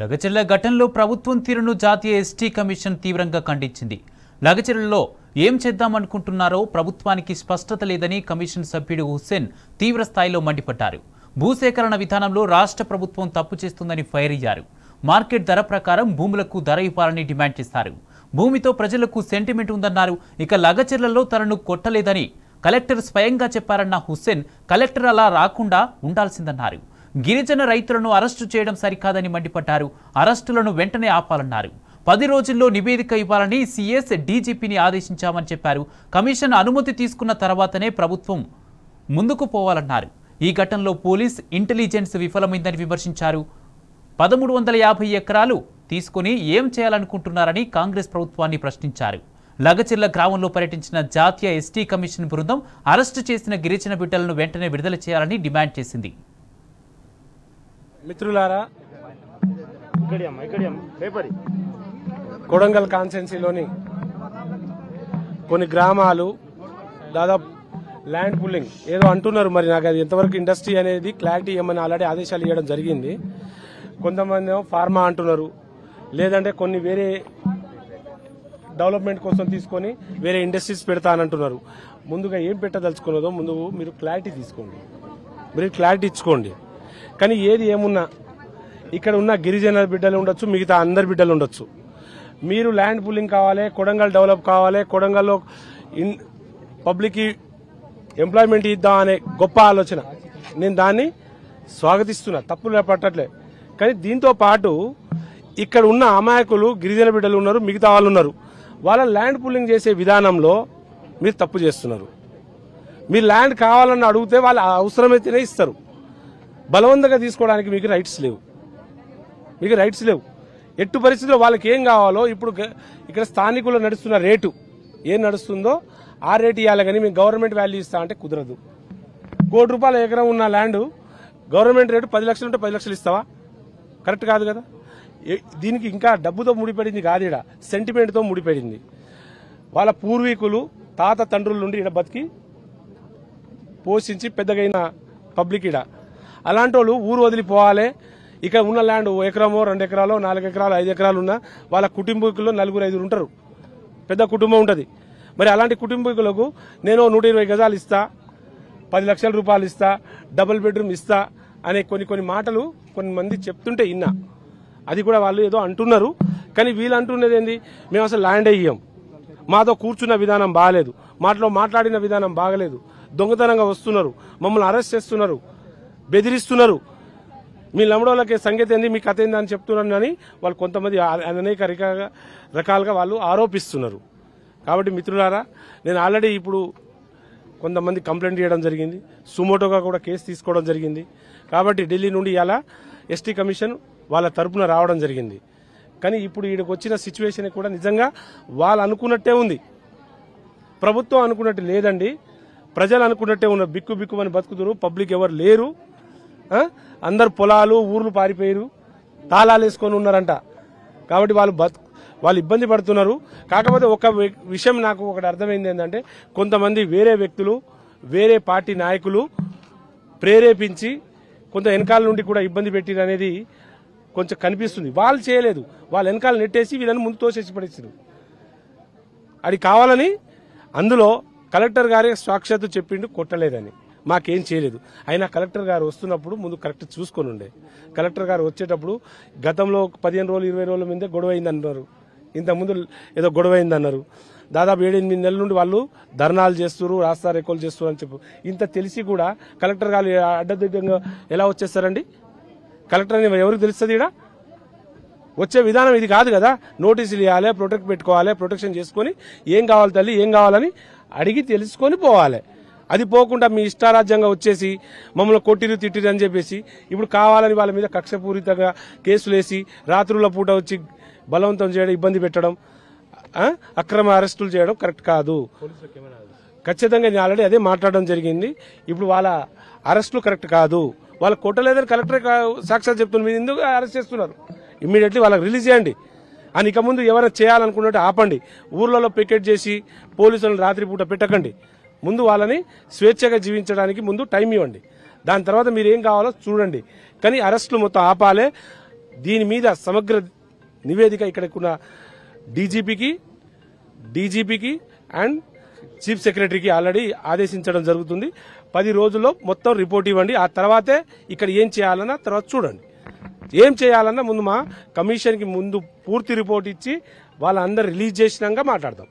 లగచర్ల ఘటనలో ప్రభుత్వం తీరును జాతీయ ఎస్టీ కమిషన్ తీవ్రంగా ఖండించింది. లగచర్లలో ఏం చేద్దామనుకుంటున్నారో ప్రభుత్వానికి స్పష్టత లేదని కమిషన్ సభ్యుడు హుస్సేన్ తీవ్ర స్థాయిలో మండిపడ్డారు. భూసేకరణ విధానంలో రాష్ట్ర ప్రభుత్వం తప్పు చేస్తుందని ఫైర్ అయ్యారు. మార్కెట్ ధర ప్రకారం భూములకు ధర ఇవ్వాలని డిమాండ్ చేశారు. భూమితో ప్రజలకు సెంటిమెంట్ ఉందన్నారు. ఇక లగచర్లలో తనను కొట్టలేదని కలెక్టర్ స్వయంగా చెప్పారన్న హుస్సేన్ కలెక్టర్ అలా రాకుండా ఉండాల్సిందన్నారు. గిరిజన రైతులను అరెస్టు చేయడం సరికాదని మండిపడ్డారు. అరెస్టులను వెంటనే ఆపాలన్నారు. 10 రోజుల్లో నివేదిక ఇవ్వాలని సీఎస్ డీజీపీని ఆదేశించామని చెప్పారు. కమిషన్ అనుమతి తీసుకున్న తర్వాతనే ప్రభుత్వం ముందుకు పోవాలన్నారు. ఈ ఘటనలో పోలీస్ ఇంటెలిజెన్స్ విఫలమైందని విమర్శించారు. 1350 ఎకరాలు తీసుకుని ఏం చేయాలనుకుంటున్నారని కాంగ్రెస్ ప్రభుత్వాన్ని ప్రశ్నించారు. లగచర్ల గ్రామంలో పర్యటించిన జాతీయ ఎస్టీ కమిషన్ బృందం అరెస్టు చేసిన గిరిజన బిడ్డలను వెంటనే విడుదల చేయాలని డిమాండ్ చేసింది. మిత్రులారా, కొడంగల్ కాన్స్టిట్యున్సీలోని కొన్ని గ్రామాలు దాదాపు ల్యాండ్ పుల్లింగ్ ఏదో అంటున్నారు. మరి నాకు అది ఎంతవరకు ఇండస్ట్రీ అనేది క్లారిటీ ఇవ్వమని ఆల్రెడీ ఆదేశాలు ఇవ్వడం జరిగింది. కొంతమంది ఏమో ఫార్మా అంటున్నారు, లేదంటే కొన్ని వేరే డెవలప్మెంట్ కోసం తీసుకొని వేరే ఇండస్ట్రీస్ పెడతానంటున్నారు. ముందుగా ఏం పెట్టదలుచుకున్నదో ముందు మీరు క్లారిటీ తీసుకోండి, మీరు క్లారిటీ ఇచ్చుకోండి. కానీ ఏది ఏమున్నా ఇక్కడ ఉన్న గిరిజన బిడ్డలు ఉండొచ్చు, మిగతా అందరి బిడ్డలు ఉండొచ్చు. మీరు ల్యాండ్ పుల్లింగ్ కావాలి, కొడంగల్ డెవలప్ కావాలి, కొడంగల్లో పబ్లిక్కి ఎంప్లాయ్మెంట్ ఇద్దాం అనే గొప్ప ఆలోచన, నేను దాన్ని స్వాగతిస్తున్నా, తప్పులు పట్టట్లే. కానీ దీంతో పాటు ఇక్కడ ఉన్న అమాయకులు గిరిజన బిడ్డలు ఉన్నారు, మిగతా వాళ్ళు ఉన్నారు. వాళ్ళ ల్యాండ్ పుల్లింగ్ చేసే విధానంలో మీరు తప్పు చేస్తున్నారు. మీరు ల్యాండ్ కావాలని అడిగితే వాళ్ళు అవసరమైతేనే ఇస్తారు. బలవంతంగా తీసుకోవడానికి మీకు రైట్స్ లేవు, మీకు రైట్స్ లేవు. ఎట్టు పరిస్థితుల్లో వాళ్ళకి ఏం కావాలో ఇప్పుడు ఇక్కడ స్థానికులు నడుస్తున్న రేటు ఏం నడుస్తుందో ఆ రేటు ఇవ్వాలి. కానీ మేము గవర్నమెంట్ వాల్యూ ఇస్తా అంటే కుదరదు. ₹1,00,00,000 ఎకరం ఉన్న ల్యాండ్ గవర్నమెంట్ రేటు 10 లక్షలు ఉంటే 10 లక్షలు ఇస్తావా? కరెక్ట్ కాదు కదా. దీనికి ఇంకా డబ్బుతో ముడిపడింది కాదు, ఇక్కడ సెంటిమెంట్తో ముడిపడింది. వాళ్ళ పూర్వీకులు తాత తండ్రుల నుండి ఇక్కడ బతికి పోషించి పెద్దగైన పబ్లిక్ ఇక్కడ. అలాంటి వాళ్ళు ఊరు వదిలిపోవాలి. ఇక్కడ ఉన్న ల్యాండ్ 1 ఎకరమో 2 ఎకరాలో 4 ఎకరాలు 5 ఎకరాలు ఉన్నా వాళ్ళ కుటుంబీకుల్లో 4-5 ఉంటారు, పెద్ద కుటుంబం ఉంటుంది. మరి అలాంటి కుటుంబీకులకు నేను 120 గజాలు ఇస్తా, 10 లక్షల రూపాయలు ఇస్తా, డబుల్ బెడ్రూమ్ ఇస్తా అనే కొన్ని మాటలు కొంతమంది చెప్తుంటే విన్నా. అది కూడా వాళ్ళు ఏదో అంటున్నారు. కానీ వీళ్ళు అంటున్నది ఏంది, మేము అసలు ల్యాండ్ అయ్యాం, మాతో కూర్చున్న విధానం బాగలేదు, మాట్లాడిన విధానం బాగలేదు, దొంగతనంగా వస్తున్నారు, మమ్మల్ని అరెస్ట్ చేస్తున్నారు, బెదిరిస్తున్నారు, మీ లంబడోళ్ళకి సంగతి ఏంది, మీ కథ ఏంది అని చెప్తున్నారు అని వాళ్ళు కొంతమంది అనేక రకాలుగా వాళ్ళు ఆరోపిస్తున్నారు. కాబట్టి మిత్రులారా, నేను ఆల్రెడీ ఇప్పుడు కొంతమంది కంప్లైంట్ చేయడం జరిగింది, సుమోటోగా కూడా కేసు తీసుకోవడం జరిగింది. కాబట్టి ఢిల్లీ నుండి ఇలా ఎస్టీ కమిషన్ వాళ్ళ తరపున రావడం జరిగింది. కానీ ఇప్పుడు వీడికి వచ్చిన సిచ్యువేషన్ కూడా నిజంగా వాళ్ళు అనుకున్నట్టే ఉంది, ప్రభుత్వం అనుకున్నట్టు లేదండి. ప్రజలు అనుకున్నట్టే ఉన్నారు, బిక్కుమని బతుకుతున్నారు, పబ్లిక్ ఎవరు లేరు, అందరు పొలాలు ఊర్లు పారిపోయారు, తాళాలు వేసుకొని ఉన్నారంట. కాబట్టి వాళ్ళు ఇబ్బంది పడుతున్నారు. కాకపోతే ఒక విషయం నాకు ఒకటి అర్థమైంది ఏంటంటే, కొంతమంది వేరే వ్యక్తులు వేరే పార్టీ నాయకులు ప్రేరేపించి కొంత వెనకాల నుండి కూడా ఇబ్బంది పెట్టిరు అనేది కొంచెం కనిపిస్తుంది. వాళ్ళు చేయలేదు, వాళ్ళ వెనకాల నెట్టేసి వీళ్ళని ముందు తోసేసి పడేసారు. అది కావాలని. అందులో కలెక్టర్ గారే సాక్షాత్తు చెప్పిండు కొట్టలేదని, మాకేం చేయలేదు. అయినా కలెక్టర్ గారు వస్తున్నప్పుడు ముందు కరెక్ట్ చూసుకొని ఉండే. కలెక్టర్ గారు వచ్చేటప్పుడు గతంలో 15 రోజులు 20 రోజుల ముందే గొడవ అయిందన్నారు, ఇంతకుముందు ఏదో గొడవ అయిందన్నారు. దాదాపు 7-8 నెలల నుండి వాళ్ళు ధర్నాలు చేస్తున్నారు, రాస్తారోకోలు చేస్తున్నారు అని చెప్పు. ఇంత తెలిసి కూడా కలెక్టర్ గారు అడ్డదిడ్డంగా ఎలా వచ్చేస్తారండి? కలెక్టర్ అని ఎవరికి తెలుస్తుంది? ఇక్కడ వచ్చే విధానం ఇది కాదు కదా. నోటీసులు ఇవ్వాలి, పెట్టుకోవాలి, ప్రొటెక్షన్ చేసుకొని ఏం కావాలి తల్లి ఏం కావాలని అడిగి తెలుసుకొని పోవాలి. అది పోకుండా మీ ఇష్టారాజ్యంగా వచ్చేసి మమ్మల్ని కొట్టిరు తిట్టిరు అని చెప్పేసి ఇప్పుడు కావాలని వాళ్ళ మీద కక్షపూరితంగా కేసులు వేసి రాత్రుల పూట వచ్చి బలవంతం చేయడం, ఇబ్బంది పెట్టడం, అక్రమ అరెస్టులు చేయడం కరెక్ట్ కాదు. ఖచ్చితంగా నేను ఆల్రెడీ అదే మాట్లాడడం జరిగింది. ఇప్పుడు వాళ్ళ అరెస్టులు కరెక్ట్ కాదు. వాళ్ళు కొట్టలేదని కలెక్టర్ సాక్షాత్ చెప్తున్నారు, మీరు ఎందుకు అరెస్ట్ చేస్తున్నారు? ఇమ్మీడియట్లీ వాళ్ళకి రిలీజ్ చేయండి అని. ఇక ముందు ఎవరైనా చేయాలనుకున్నట్టు ఆపండి. ఊర్లలో పికెట్ చేసి పోలీసులను రాత్రిపూట పెట్టకండి. ముందు వాళ్ళని స్వేచ్ఛగా జీవించడానికి ముందు టైం ఇవ్వండి. దాని తర్వాత మీరు ఏం కావాలో చూడండి. కానీ అరెస్టులు మొత్తం ఆపాలే. దీని మీద సమగ్ర నివేదిక ఇక్కడకున్న డీజీపీకి అండ్ చీఫ్ సెక్రటరీకి ఆల్రెడీ ఆదేశించడం జరుగుతుంది. 10 రోజుల్లో మొత్తం రిపోర్ట్ ఇవ్వండి. ఆ తర్వాతే ఇక్కడ ఏం చేయాలన్నా తర్వాత చూడండి. ఏం చేయాలన్నా ముందు మా కమిషన్కి ముందు పూర్తి రిపోర్ట్ ఇచ్చి వాళ్ళందరూ రిలీజ్ చేసినాక మాట్లాడదాం.